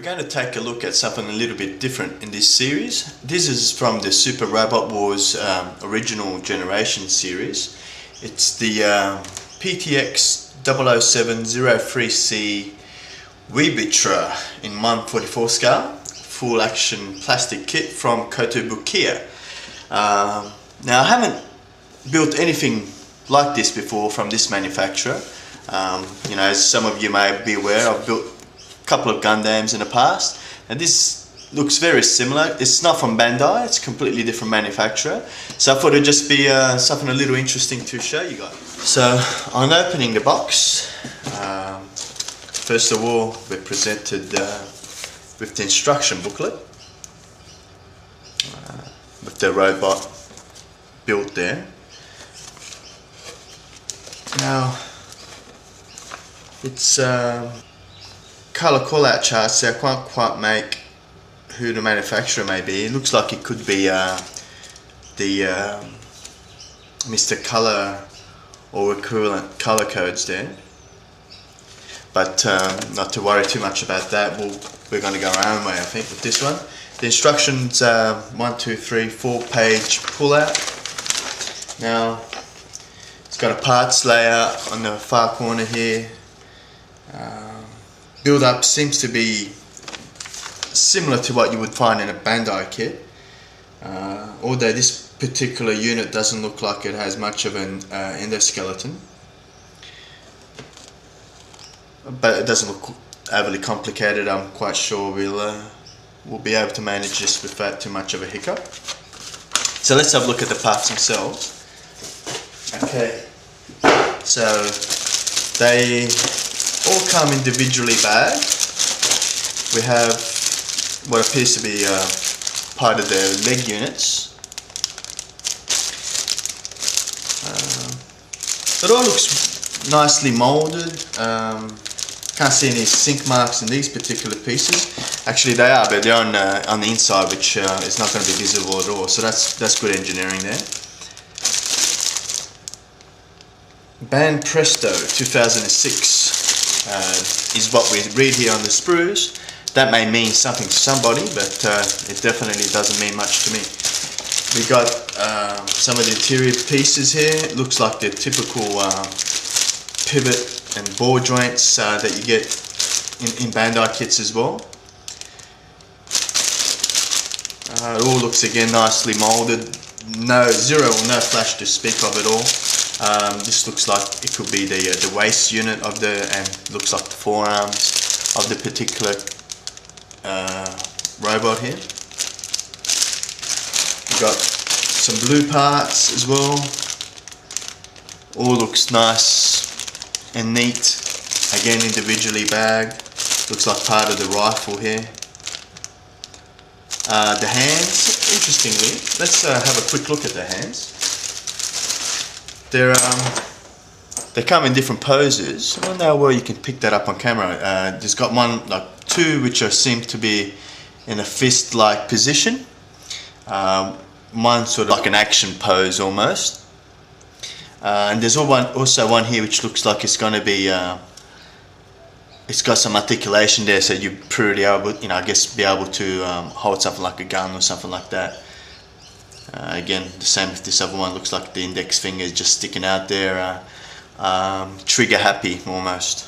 going to take a look at something a little bit different in this series. This is from the Super Robot Wars original generation series. It's the PTX 00703C Weibritter in 1/44 scale, full action plastic kit from Kotobukiya. Now I haven't built anything like this before from this manufacturer. You know, as some of you may be aware, I've built a couple of Gundams in the past, and this looks very similar. It's not from Bandai, it's a completely different manufacturer. So I thought it'd just be something a little interesting to show you guys. So on opening the box, first of all we're presented with the instruction booklet with the robot built there. Now it's colour call-out charts, so I can't quite make who the manufacturer may be. It looks like it could be the Mr. Colour or equivalent colour codes there, but not to worry too much about that. We're going to go our own way, I think, with this one. The instructions 1, 2, 3, 4 page pull out. Now it's got a parts layout on the far corner here. Build up seems to be similar to what you would find in a Bandai kit, although this particular unit doesn't look like it has much of an endoskeleton, but it doesn't look overly complicated. I'm quite sure we'll be able to manage this without too much of a hiccup. So let's have a look at the parts themselves. Okay, so they all come individually bagged. We have what appears to be part of their leg units. It all looks nicely molded. Can't see any sink marks in these particular pieces. Actually they are, but they're on the inside, which is not going to be visible at all. So that's good engineering there. Band Presto 2006 is what we read here on the sprues. That may mean something to somebody, but it definitely doesn't mean much to me. We got some of the interior pieces here. It looks like the typical pivot and ball joints that you get in Bandai kits as well. It all looks again nicely molded. Zero or no flash to speak of at all. This looks like it could be the waist unit of and looks like the forearms of the particular robot here. We've got some blue parts as well. All looks nice and neat. Again, individually bagged. Looks like part of the rifle here. The hands, interestingly, let's have a quick look at the hands. They come in different poses. I don't know where you can pick that up on camera. There's got two which seem to be in a fist-like position. One sort of like an action pose almost. And there's also one here which looks like it's going to be. It's got some articulation there, so you're pretty able, I guess, be able to hold something like a gun or something like that. Again, the same with this other one. Looks like the index finger is just sticking out there, trigger happy almost.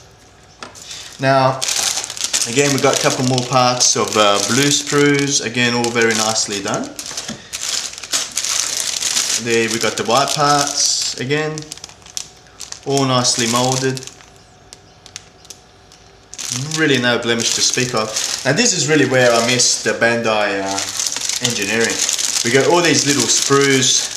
Now, again, we've got a couple more parts of blue sprues. Again, all very nicely done. There we got the white parts again, all nicely molded. Really no blemish to speak of. And this is really where I miss the Bandai engineering. We got all these little sprues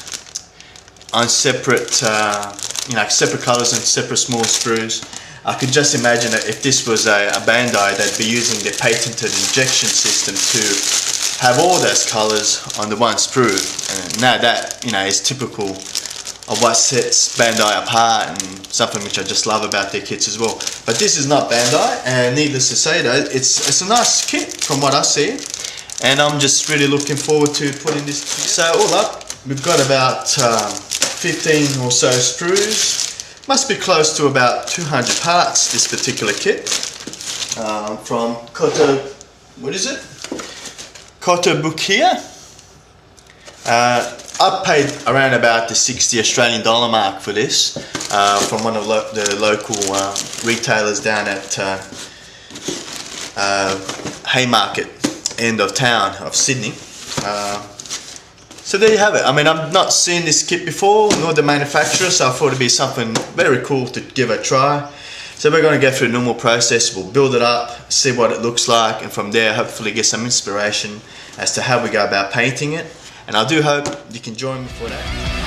on separate, separate colors and separate small sprues. I could just imagine that if this was a Bandai, they'd be using the patented injection system to have all those colors on the one sprue. And now that, is typical of what sets Bandai apart and something which I just love about their kits as well. But this is not Bandai, and needless to say though, it's a nice kit from what I see. And I'm just really looking forward to putting this together. So all up, we've got about 15 or so sprues. Must be close to about 200 parts, this particular kit. From what is it? Kotobukiya. I paid around about the 60 Australian dollar mark for this from one of the local retailers down at Haymarket end of town of Sydney. So there you have it. I mean, I've not seen this kit before, nor the manufacturer, so I thought it'd be something very cool to give a try. So we're going to go through the normal process. We'll build it up, see what it looks like, and from there hopefully get some inspiration as to how we go about painting it. And I do hope you can join me for that.